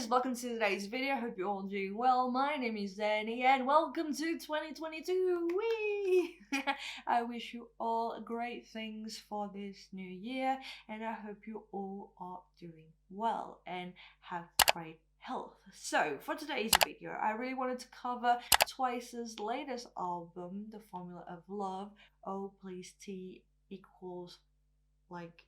guys, welcome to today's video. Hope you're all doing well. My name is Danny and welcome to 2022. Whee! I wish you all great things for this new year and I hope you all are doing well and have great health. So for today's video, I really wanted to cover TWICE's latest album, The Formula of Love. Oh please T equals like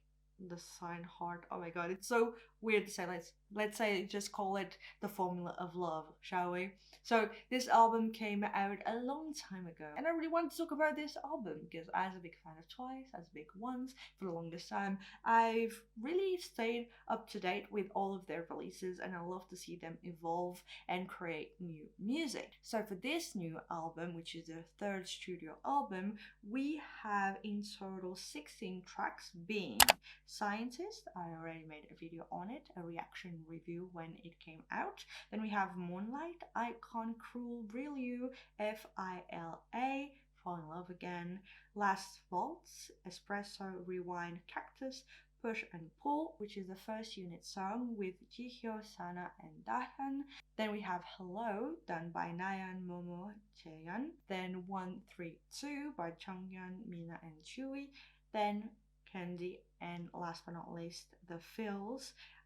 the sign heart. Oh my god, it's so weird to say. Let's say just call it The Formula of Love, shall we? So this album came out a long time ago and I really want to talk about this album because as a big fan of TWICE, as big ones for the longest time, I've really stayed up to date with all of their releases and I love to see them evolve and create new music. So for this new album, which is their third studio album, we have in total 16 tracks, being Scientist, I already made a video on it, a reaction review when it came out. Then we have Moonlight, Icon, Cruel, Real You, F.I.L.A, Fall in Love Again, Last Waltz, Espresso, Rewind, Cactus, Push and Pull, which is the first unit song with Jihyo, Sana and Dahyun. Then we have Hello, done by Nayeon, Momo, Jaeyeon. Then 132 by Jonghyun, Mina and Chewi. Then Candy, and last but not least, the F.I.L.A,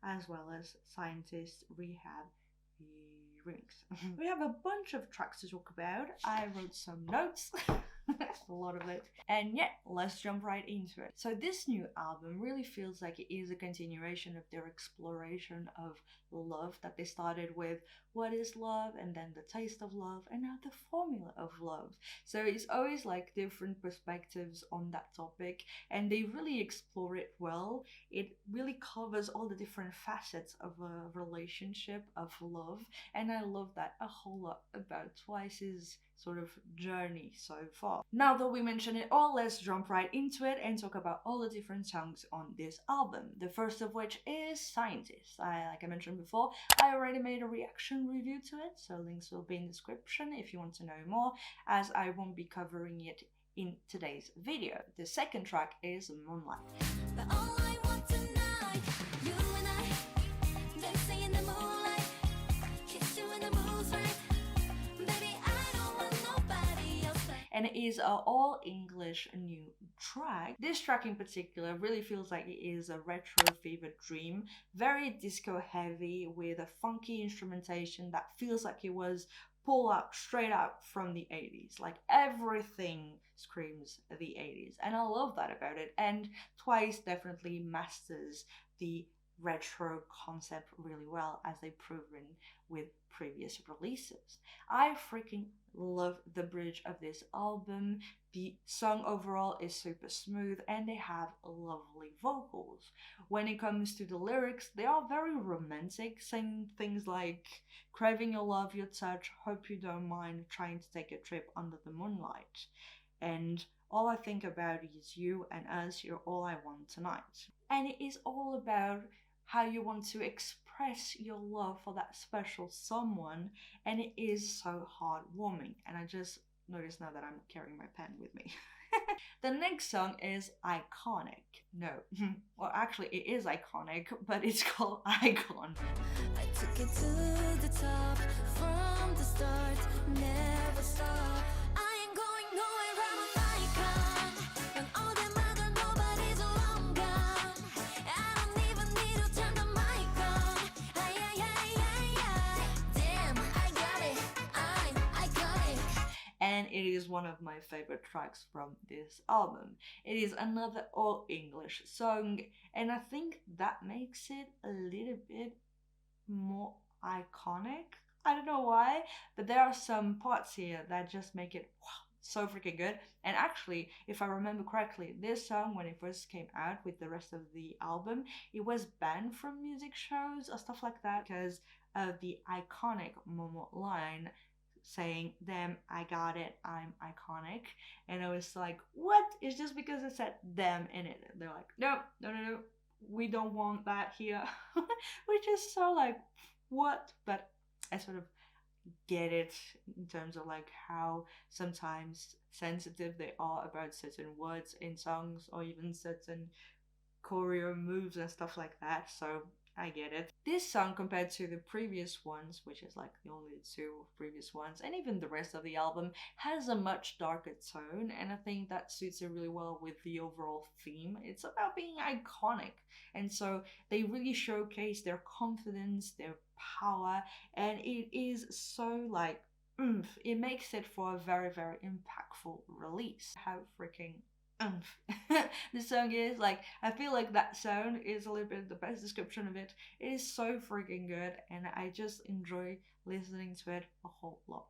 as well as Scientist, Rehab, the remix. We have a bunch of tracks to talk about. I wrote some notes, a lot of it. And yeah, let's jump right into it. So this new album really feels like it is a continuation of their exploration of love that they started with What is Love, and then The Taste of Love, and now The Formula of Love. So it's always like different perspectives on that topic and they really explore it well. It really covers all the different facets of a relationship, of love, and I love that a whole lot about TWICE's sort of journey so far. Now that we mentioned it all, let's jump right into it and talk about all the different songs on this album. The first of which is Scientist. Like I mentioned before, I already made a reaction review to it, so links will be in the description if you want to know more, as I won't be covering it in today's video. The second track is Moonlight. And it is an all English new track. This track in particular really feels like it is a retro fever dream, very disco heavy with a funky instrumentation that feels like it was pulled out straight out from the 80s. Like everything screams the 80s and I love that about it, and TWICE definitely masters the retro concept really well, as they've proven with previous releases. I freaking love the bridge of this album. The song overall is super smooth and they have lovely vocals. When it comes to the lyrics, they are very romantic, saying things like craving your love, your touch, hope you don't mind trying to take a trip under the moonlight, and all I think about is you and us, you're all I want tonight. And it is all about how you want to express your love for that special someone, and it is so heartwarming. And I just noticed now that I'm carrying my pen with me. The next song is Iconic. No, well actually it is iconic, but it's called Icon. I took it to the top from the start, never stop. And it is one of my favorite tracks from this album. It is another all English song and I think that makes it a little bit more iconic. I don't know why, but there are some parts here that just make it wow, so freaking good. And actually, if I remember correctly, this song when it first came out with the rest of the album, it was banned from music shows or stuff like that because of the iconic Momo line saying, "Damn, I got it, I'm iconic." And I was like, what? It's just because it said them in it. They're like, no, we don't want that here. Which is so like, what? But I sort of get it in terms of like how sometimes sensitive they are about certain words in songs or even certain choreo moves and stuff like that. So I get it. This song, compared to the previous ones, which is like the only two previous ones, and even the rest of the album, has a much darker tone, and I think that suits it really well with the overall theme. It's about being iconic, and so they really showcase their confidence, their power, and it is so like oomph. It makes it for a very, very impactful release. How freaking oomph the song is. Like, I feel like that sound is a little bit the best description of it. It is so freaking good, and I just enjoy listening to it a whole lot.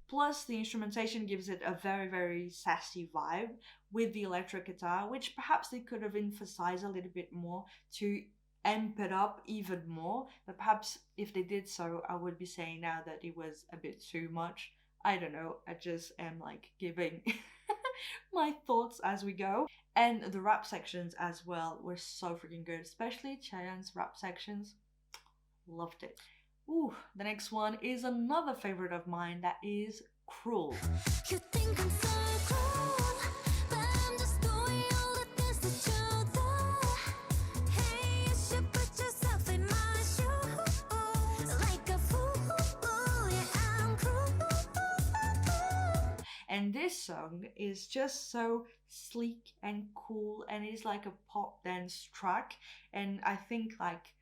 Plus, the instrumentation gives it a very, very sassy vibe with the electric guitar, which perhaps they could have emphasized a little bit more to amp it up even more. But perhaps if they did so, I would be saying now that it was a bit too much. I don't know, I just am like giving my thoughts as we go. And the rap sections as well were so freaking good, especially Chayanne's rap sections. Loved it. Ooh, the next one is another favorite of mine, that is Cruel. You think I'm so cruel, but I'm just doing all the things that you do. Hey, you should put yourself in my shoes. Like a fool, yeah, I'm cruel. And this song is just so sleek and cool, and it's like a pop dance track, and I think like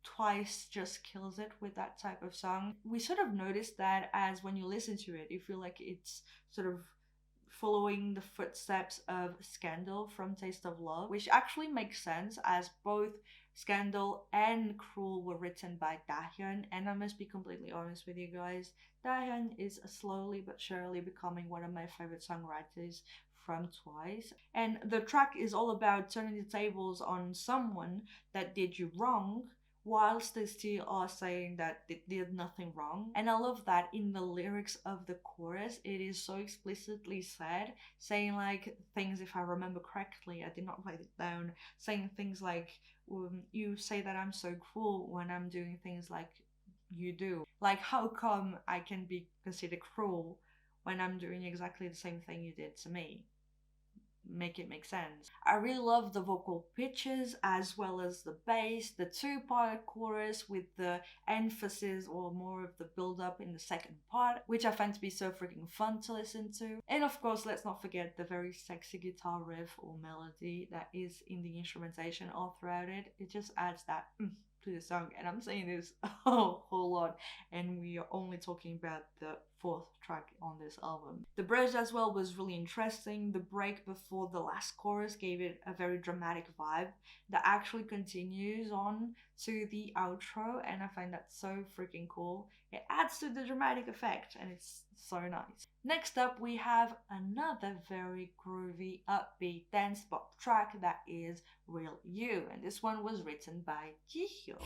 Twice just kills it with that type of song. We sort of noticed that as when you listen to it, you feel like it's sort of following the footsteps of Scandal from Taste of Love, which actually makes sense as both Scandal and Cruel were written by Dahyun, and I must be completely honest with you guys, Dahyun is slowly but surely becoming one of my favorite songwriters from Twice. And the track is all about turning the tables on someone that did you wrong, whilst they still are saying that they did nothing wrong. And I love that in the lyrics of the chorus, it is so explicitly said, saying like things, if I remember correctly, I did not write it down, saying things like, you say that I'm so cruel when I'm doing things like you do. Like, how come I can be considered cruel when I'm doing exactly the same thing you did to me? Make it make sense. I really love the vocal pitches as well as the bass, the two-part chorus with the emphasis or more of the build-up in the second part, which I find to be so freaking fun to listen to. And of course, let's not forget the very sexy guitar riff or melody that is in the instrumentation all throughout it. It just adds that to the song, and I'm saying this a whole lot, and we are only talking about the fourth track on this album. The bridge as well was really interesting. The break before the last chorus gave it a very dramatic vibe that actually continues on to the outro, and I find that so freaking cool. It adds to the dramatic effect, and it's so nice. Next up, we have another very groovy, upbeat dance pop track that is Real You, and this one was written by Jihyo.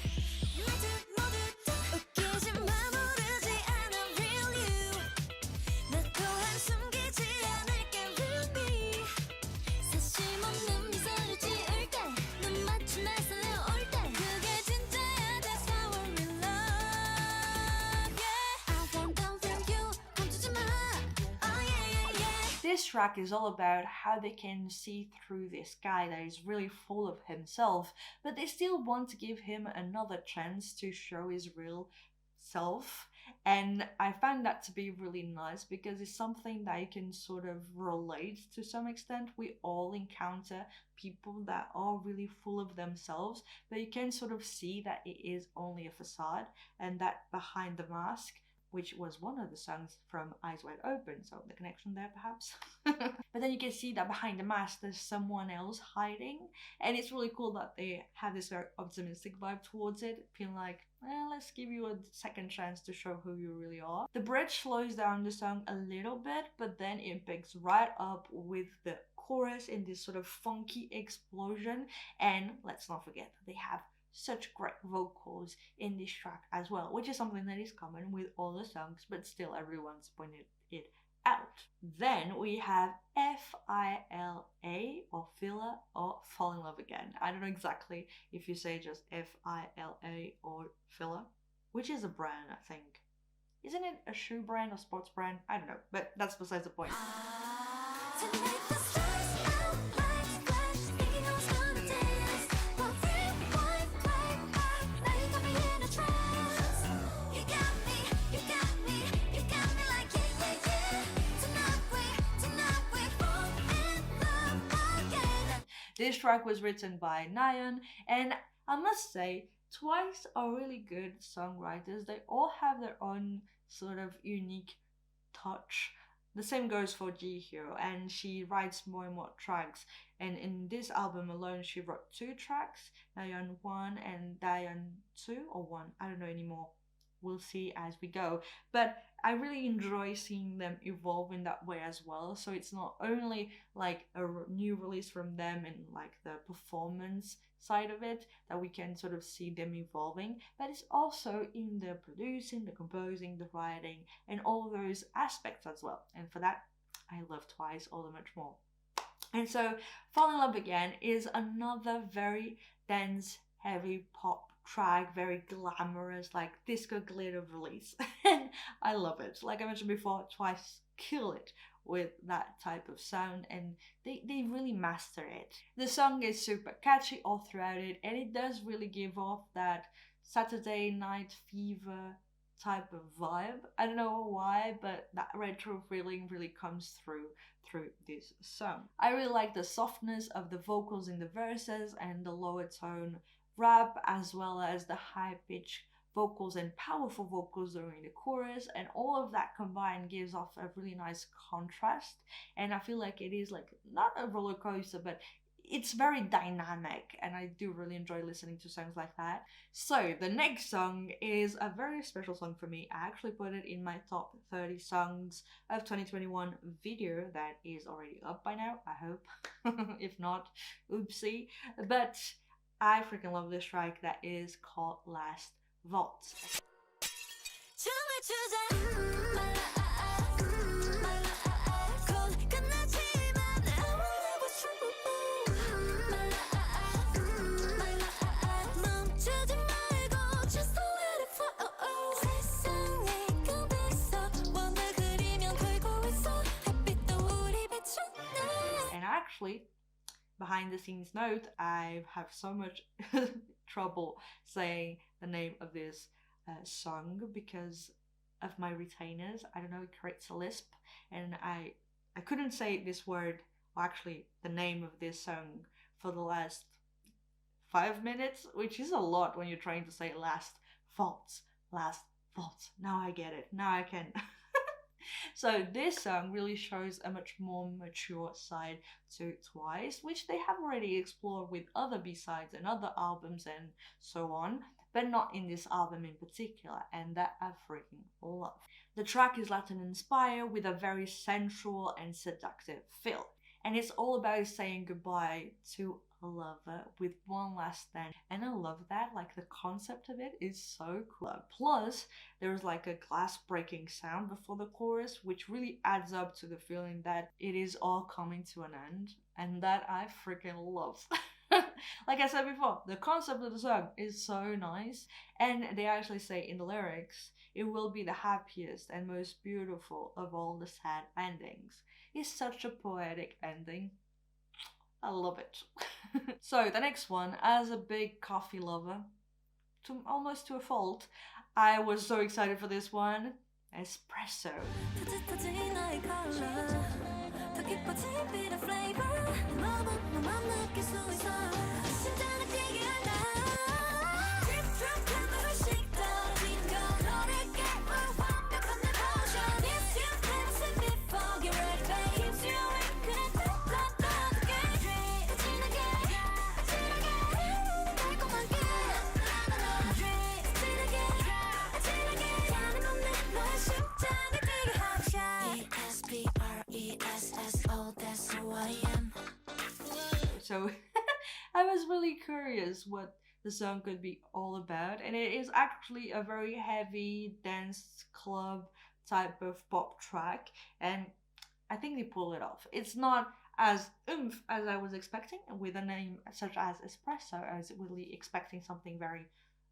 This track is all about how they can see through this guy that is really full of himself, but they still want to give him another chance to show his real self. And I find that to be really nice because it's something that you can sort of relate to some extent. We all encounter people that are really full of themselves, but you can sort of see that it is only a facade, and that behind the mask, which was one of the songs from Eyes Wide Open, so the connection there perhaps. But then you can see that behind the mask there's someone else hiding, and it's really cool that they have this very optimistic vibe towards it, feeling like, let's give you a second chance to show who you really are. The bridge slows down the song a little bit, but then it picks right up with the chorus in this sort of funky explosion, and let's not forget that they have such great vocals in this track as well, which is something that is common with all the songs, but still everyone's pointed it out. Then we have F.I.L.A. or F.I.L.A. or Fall in Love Again. I don't know exactly if you say just F.I.L.A. or F.I.L.A., which is a brand, I think. Isn't it a shoe brand or sports brand? I don't know, but that's besides the point. This track was written by Nayeon, and I must say, Twice are really good songwriters. They all have their own sort of unique touch. The same goes for Jihyo, and she writes more and more tracks. And in this album alone, she wrote 2 tracks, Nayeon 1 and Dayeon 2 or 1. I don't know anymore. We'll see as we go. But I really enjoy seeing them evolve in that way as well. So it's not only like a new release from them and like the performance side of it that we can sort of see them evolving, but it's also in the producing, the composing, the writing, and all those aspects as well. And for that, I love Twice all the much more. And so Fall in Love Again is another very dense, heavy pop track, very glamorous, like disco glitter release. And I love it. Like I mentioned before, Twice kill it with that type of sound, and they really master it. The song is super catchy all throughout it, and it does really give off that Saturday Night Fever type of vibe. I don't know why, but that retro feeling really comes through this song. I really like the softness of the vocals in the verses and the lower tone rap, as well as the high pitch vocals and powerful vocals during the chorus, and all of that combined gives off a really nice contrast. And I feel like it is like not a roller coaster, but it's very dynamic, and I do really enjoy listening to songs like that. So the next song is a very special song for me. I actually put it in my top 30 songs of 2021 video that is already up by now, I hope. If not, oopsie. But I freaking love this track that is called Last Waltz. And actually, behind the scenes note, I have so much trouble saying the name of this song because of my retainers. I don't know, it creates a lisp, and I couldn't say this word, or actually the name of this song, for the last 5 minutes, which is a lot when you're trying to say last waltz. Now I get it. Now I can. So this song really shows a much more mature side to Twice, which they have already explored with other B-sides and other albums and so on, but not in this album in particular, and that I freaking love. The track is Latin inspired with a very sensual and seductive feel, and it's all about saying goodbye to a lover with one last dance, and I love that. Like, the concept of it is so cool. Plus there's like a glass breaking sound before the chorus, which really adds up to the feeling that it is all coming to an end, and that I freaking love. Like I said before, the concept of the song is so nice, and they actually say in the lyrics, it will be the happiest and most beautiful of all the sad endings. It's such a poetic ending. I love it. So the next one, as a big coffee lover, almost to a fault, I was so excited for this one. Espresso. ESSPRESSO, that's who I am. So I was really curious what the song could be all about, and it is actually a very heavy dance club type of pop track, and I think they pull it off. It's not as oomph as I was expecting with a name such as Espresso. I was really expecting something very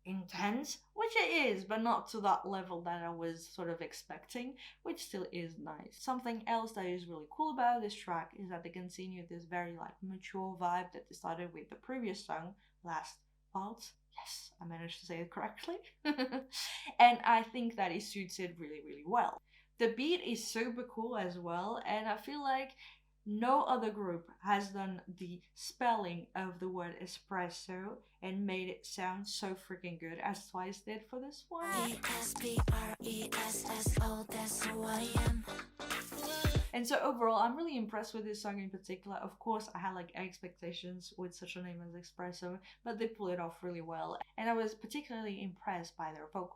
intense, which it is, but not to that level that I was sort of expecting, which still is nice. Something else that is really cool about this track is that they continue this very like mature vibe that they started with the previous song, Last Waltz. Yes, I managed to say it correctly. And I think that it suits it really, really well. The beat is super cool as well, and I feel like No other group has done the spelling of the word espresso and made it sound so freaking good as Twice did for this one. ESSPRESSO, that's who I am. And so overall, I'm really impressed with this song in particular. Of course, I had like expectations with such a name as Espresso, but they pull it off really well. And I was particularly impressed by their vocals.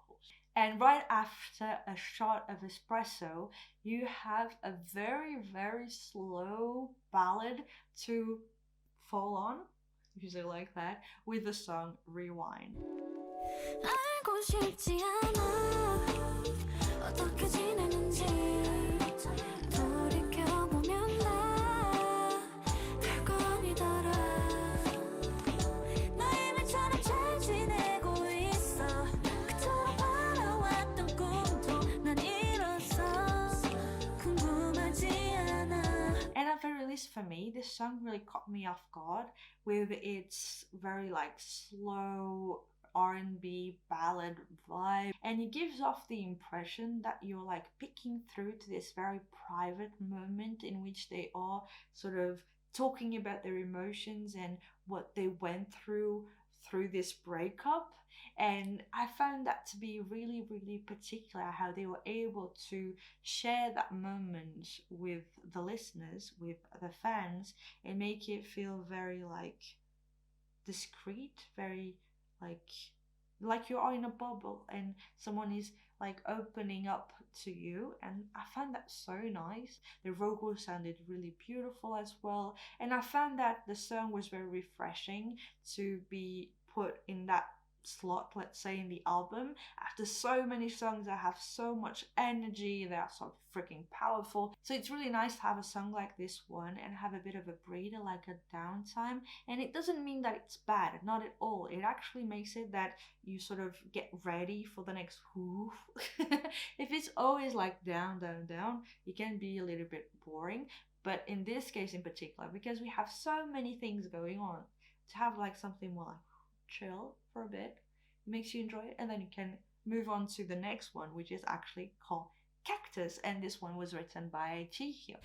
And right after a shot of espresso, you have a very, very slow ballad to fall on, if you say like that, with the song Rewind. 알고 싶지 않아 어떻게 지내는지 돌이켜보면 나 별거 아니더라 너의 말처럼 잘 지내고 있어 그토록 바라왔던 꿈도 난 이뤘어 궁금하지 않아. And at very least for me, this song really caught me off guard with its very like slow R&B ballad vibe, and it gives off the impression that you're like peeking through to this very private moment in which they are sort of talking about their emotions and what they went through this breakup. And I found that to be really, really particular, how they were able to share that moment with the listeners, with the fans, and make it feel very like discreet, very like you are in a bubble and someone is like opening up to you. And I found that so nice. The vocals sounded really beautiful as well, and I found that the song was very refreshing to be put in that slot, let's say, in the album after so many songs that have so much energy, they are so freaking powerful. So it's really nice to have a song like this one and have a bit of a breather, like a downtime. And it doesn't mean that it's bad, not at all. It actually makes it that you sort of get ready for the next whoof. If it's always like down, down, down, it can be a little bit boring. But in this case in particular, because we have so many things going on, to have like something more like chill for a bit, it makes you enjoy it, and then you can move on to the next one, which is actually called Cactus, and this one was written by Chihyo.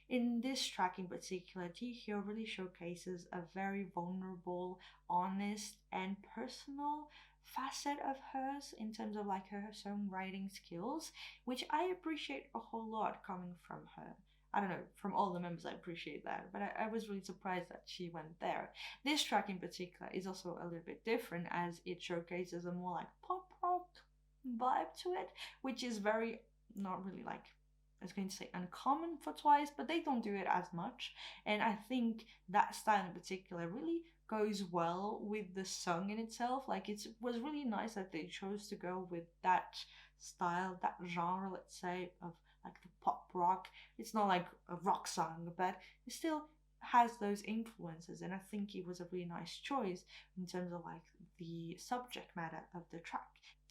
In this track in particular, Chihyo really showcases a very vulnerable, honest, and personal facet of hers in terms of like her songwriting skills, which I appreciate a whole lot coming from her. I don't know, from all the members I appreciate that, but I was really surprised that she went there. This track in particular is also a little bit different as it showcases a more like pop rock vibe to it, which is very, not really like, I was going to say uncommon for Twice, but they don't do it as much. And I think that style in particular really goes well with the song in itself. Like it was really nice that they chose to go with that style, that genre, let's say, of like the pop rock. It's not like a rock song, but it still has those influences, and I think it was a really nice choice in terms of like the subject matter of the track.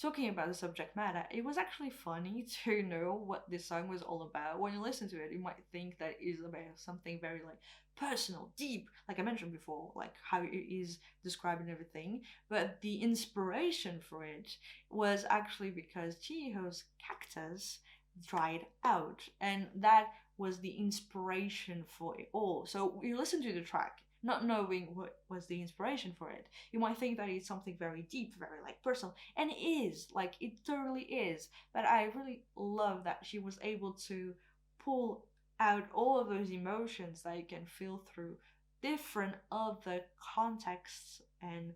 Talking about the subject matter, it was actually funny to know what this song was all about. When you listen to it, you might think that it is about something very like personal, deep, like I mentioned before, like how it is describing everything. But the inspiration for it was actually because Chihiyo's cactus dried out, and that was the inspiration for it all. So you listen to the track not knowing what was the inspiration for it, you might think that it's something very deep, very like personal, and it is, like it totally is. But I really love that she was able to pull out all of those emotions that you can feel through different other contexts and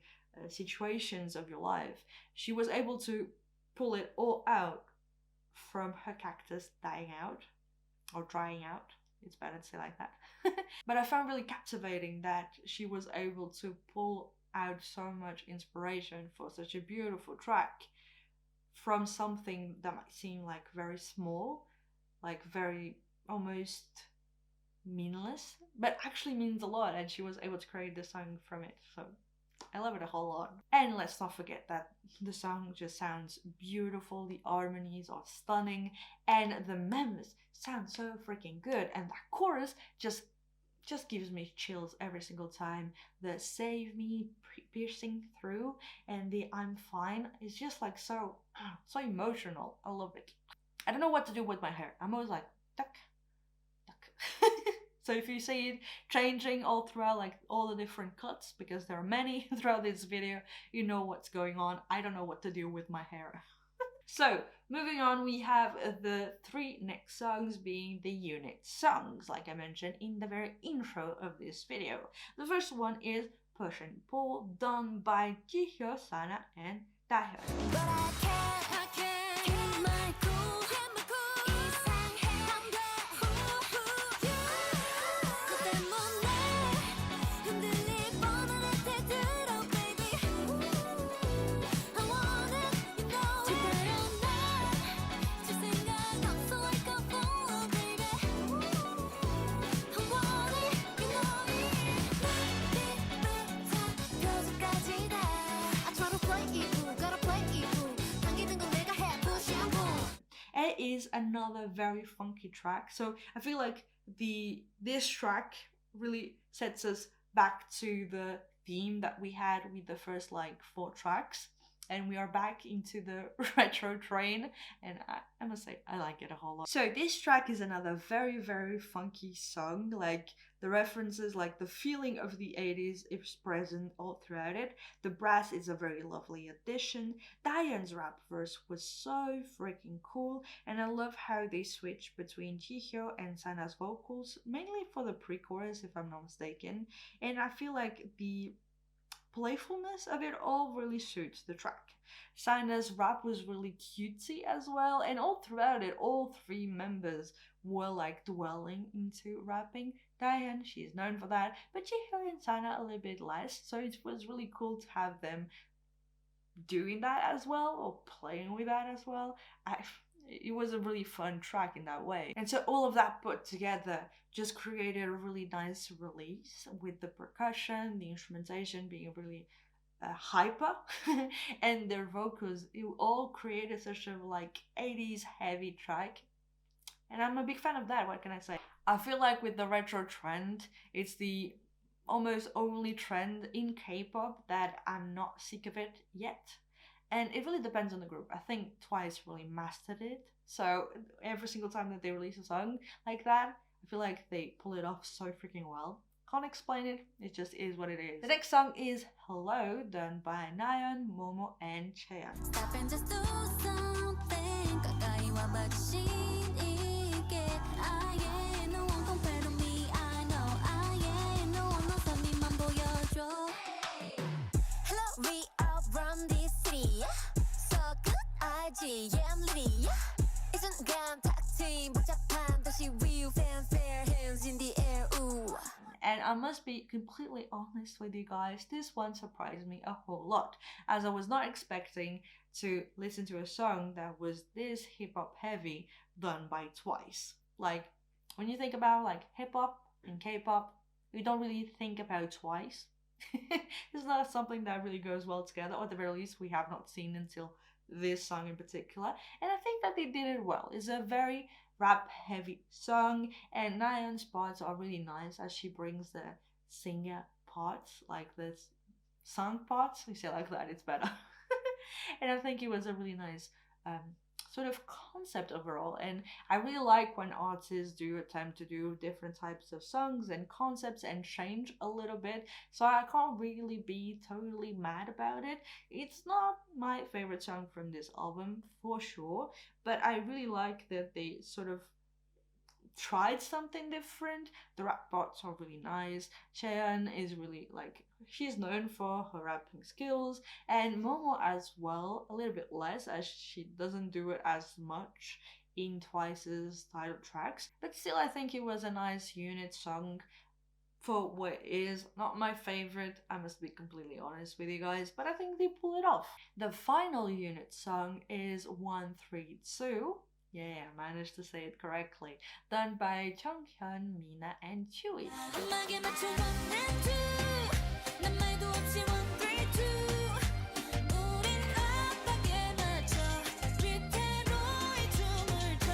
situations of your life. She was able to pull it all out from her cactus dying out or drying out. It's better to say like that. But I found really captivating that she was able to pull out so much inspiration for such a beautiful track from something that might seem like very small, like very almost meaningless, but actually means a lot, and she was able to create the song from it. So I love it a whole lot. And let's not forget that the song just sounds beautiful, the harmonies are stunning, and the members sound so freaking good, and that chorus just gives me chills every single time. The save me piercing through and the I'm fine is just like so emotional. I love it. I don't know what to do with my hair. I'm always like tuck tuck. So if you see it changing all throughout, like all the different cuts, because there are many throughout this video, you know what's going on. I don't know what to do with my hair. So, moving on, we have the 3 next songs being the unit songs, like I mentioned in the very intro of this video. The first one is Push and Pull, done by Jihyo, Sana, and Taehyun. But I can't keep my cool. 이상해 안 돼. 너 때문에 흔들릴 뻔한 태도로, baby. I want it, you know. 제대로 난줄 생각 없어 like a fool, baby. I want it, you know it. 머리부터 뼈저까지 다. I try to play it cool, gotta play it cool. 당기는 건 내가 해, push and pull. It is another very funky track. So I feel like this track really sets us back to the theme that we had with the first like 4 tracks, and we are back into the retro train, and I must say I like it a whole lot. So this track is another very, very funky song. Like the references, like the feeling of the 80s is present all throughout it. The brass is a very lovely addition. Diane's rap verse was so freaking cool, and I love how they switch between Jihyo and Sana's vocals, mainly for the pre-chorus if I'm not mistaken, and I feel like the playfulness of it all really suits the track. Sana's rap was really cutesy as well, and all throughout it, all 3 members were like dwelling into rapping. Diane, she's known for that, but Jihyo and Sana a little bit less, so it was really cool to have them doing that as well, or playing with that as well. It was a really fun track in that way. And so all of that put together just created a really nice release, with the percussion, the instrumentation being really hyper, and their vocals, it all created such a like 80s heavy track. And I'm a big fan of that, what can I say? I feel like with the retro trend, it's the almost only trend in K-pop that I'm not sick of it yet. And it really depends on the group. I think TWICE really mastered it. So every single time that they release a song like that, I feel like they pull it off so freaking well. Can't explain it, it just is what it is. The next song is Hello, done by Nayeon, Momo, and Chaeyoung. Stop and just do something. 가까이 와봐 진이게. I no one compare to me. I know I no one knows 언니만 보여줘. Hello, we are from this city. So good, 알지? Yeah, I'm litty. 이 순간 탁 트인 복잡한 도시 위에 fanfare, hands in the air. Ooh. And I must be completely honest with you guys, this one surprised me a whole lot, as I was not expecting to listen to a song that was this hip-hop heavy done by TWICE. Like, when you think about like hip-hop and K-pop, you don't really think about TWICE. It's not something that really goes well together, or at the very least we have not seen until this song in particular, and I think that they did it well. It's a very rap heavy song, and Nayeon's parts are really nice as she brings the singer parts, like the song parts. You say it like that, it's better. And I think it was a really nice sort of concept overall, and I really like when artists do attempt to do different types of songs and concepts and change a little bit, so I can't really be totally mad about it. It's not my favorite song from this album for sure, but I really like that they sort of tried something different. The rap parts are really nice. Chaeyoung is really like, she's known for her rapping skills, and Momo as well, a little bit less as she doesn't do it as much in TWICE's title tracks, but still I think it was a nice unit song for what it is. Not my favorite, I must be completely honest with you guys, but I think they pull it off. The final unit song is 132. Yeah, I managed to say it correctly. Done by Jonghyun, Mina, and Chewi. 음악에 맞춰 one and two 난 말도 없이 1, 3, 2 우린 압박에 맞춰 위태로이 춤을 춰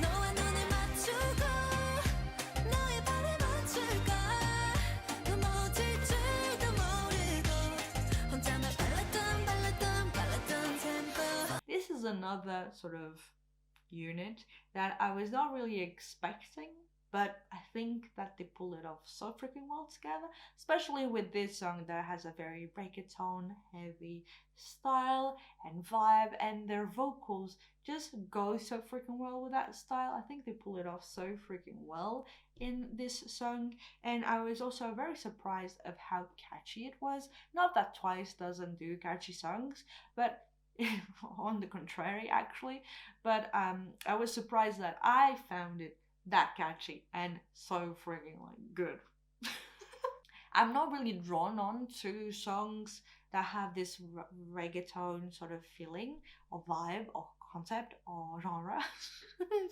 너와 눈을 맞추고 너의 발에 맞출까 넘어질 줄도 모르고 혼자만 빨랐던 tempo. This is another sort of unit that I was not really expecting, but I think that they pull it off so freaking well together, especially with this song that has a very reggaeton heavy style and vibe, and their vocals just go so freaking well with that style. I think they pull it off so freaking well in this song, and I was also very surprised of how catchy it was. Not that Twice doesn't do catchy songs, but on the contrary actually, but I was surprised that I found it that catchy and so freaking like good. I'm not really drawn on to songs that have this reggaeton sort of feeling or vibe or concept or genre.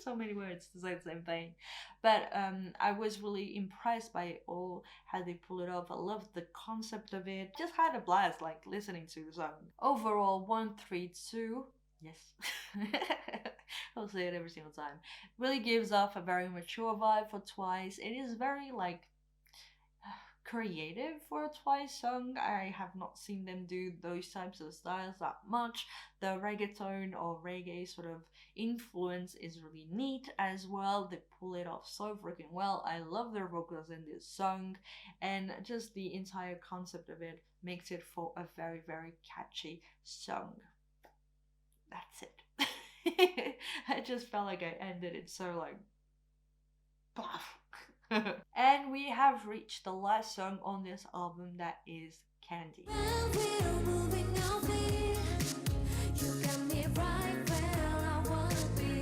So many words to say the same thing, but I was really impressed by all how they pull it off. I loved the concept of it, just had a blast like listening to the song. Overall 132, yes. I'll say it every single time, really gives off a very mature vibe for Twice. It is very like creative for a Twice song. I have not seen them do those types of styles that much. The reggaeton or reggae sort of influence is really neat as well. They pull it off so freaking well. I love their vocals in this song, and just the entire concept of it makes it for a very, very catchy song. That's it. I just felt like I ended it so like and we have reached the last song on this album, that is Candy. When we're moving out there, you got me right where I wanna be.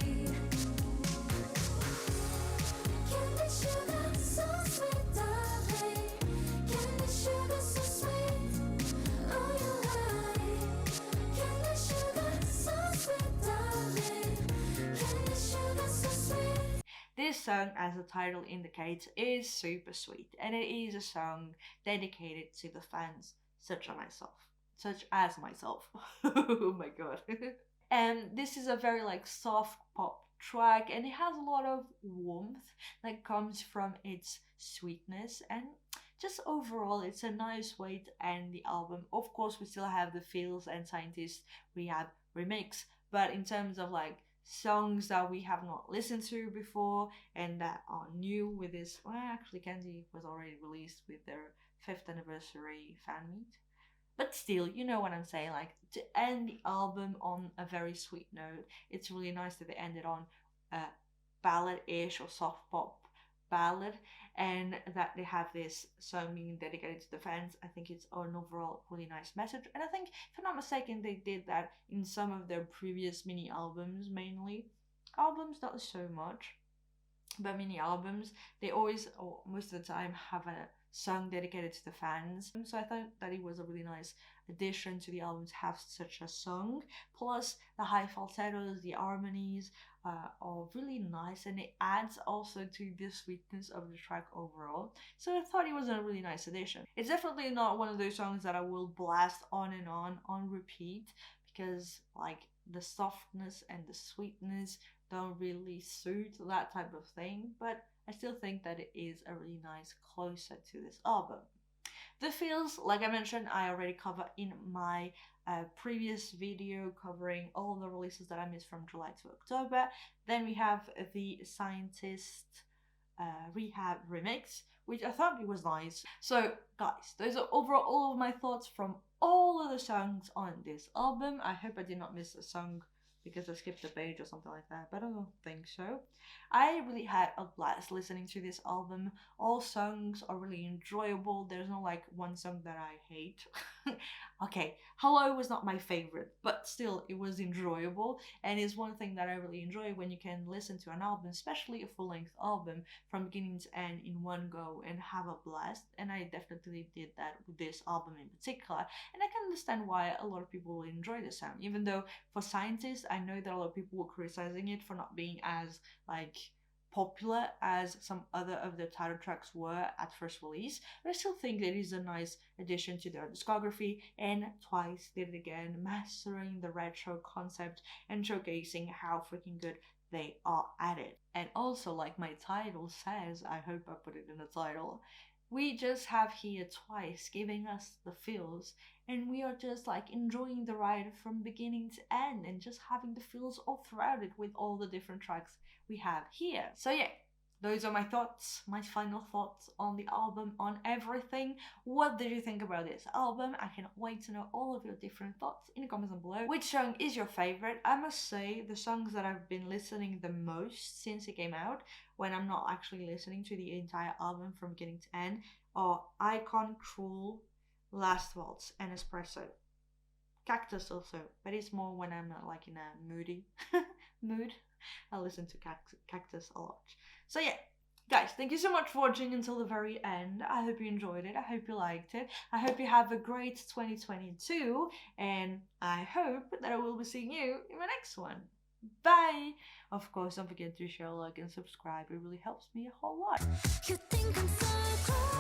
Candy sugar, so sweet, darling. Candy sugar, so sweet. Oh, you right. Candy sugar, so sweet, darling. Candy sugar, so sweet. This song, as the title indicates, is super sweet, and it is a song dedicated to the fans such as myself. Oh my god. And this is a very like soft pop track, and it has a lot of warmth that comes from its sweetness, and just overall it's a nice way to end the album. Of course, we still have the Feels and Scientists Rehab remix, but in terms of like songs that we have not listened to before and that are new with this, well, actually Candy was already released with their 5th anniversary fan meet, but still, you know what I'm saying, like to end the album on a very sweet note. It's really nice that they ended on a ballad-ish or soft pop ballad, and that they have this song being dedicated to the fans. I think it's an overall really nice message, and I think, if I'm not mistaken, they did that in some of their previous mini albums, mainly. Albums not so much, but mini albums, they always, or most of the time, have a song dedicated to the fans. So I thought that it was a really nice addition to the album to have such a song. Plus the high falsettos, the harmonies are really nice, and it adds also to the sweetness of the track overall. So I thought it was a really nice addition. It's definitely not one of those songs that I will blast on and on repeat, because like the softness and the sweetness don't really suit that type of thing, but I still think that it is a really nice closer to this album. The Feels, like I mentioned, I already covered in my previous video covering all the releases that I missed from July to October. Then we have the Scientist Rehab remix, which I thought it was nice. So guys, those are overall all of my thoughts from all of the songs on this album. I hope I did not miss a song because I skipped a page or something like that, but I don't think so. I really had a blast listening to this album. All songs are really enjoyable. There's no like one song that I hate. Okay, Hello was not my favorite, but still it was enjoyable, and it's one thing that I really enjoy when you can listen to an album, especially a full-length album, from beginning to end in one go and have a blast. And I definitely did that with this album in particular, and I can understand why a lot of people will enjoy this sound. Even though for Scientists I know that a lot of people were criticizing it for not being as like popular as some other of the title tracks were at first release, but I still think it is a nice addition to their discography, and Twice did it again, mastering the retro concept and showcasing how freaking good they are at it. And also, like my title says, I hope I put it in the title, we just have here Twice giving us the feels, and we are just like enjoying the ride from beginning to end and just having the feels all throughout it with all the different tracks we have here. So yeah, those are my thoughts, my final thoughts on the album, on everything. What did you think about this album? I cannot wait to know all of your different thoughts in the comments down below. Which song is your favorite? I must say the songs that I've been listening the most since it came out, when I'm not actually listening to the entire album from beginning to end, are Icon, Cruel, Last Waltz, and Espresso. Cactus also, but it's more when I'm like in a moody mood. I listen to Cactus a lot. So yeah, guys, thank you so much for watching until the very end. I hope you enjoyed it. I hope you liked it. I hope you have a great 2022, and I hope that I will be seeing you in my next one. Bye! Of course, don't forget to share, like, and subscribe. It really helps me a whole lot. You think I'm so cool?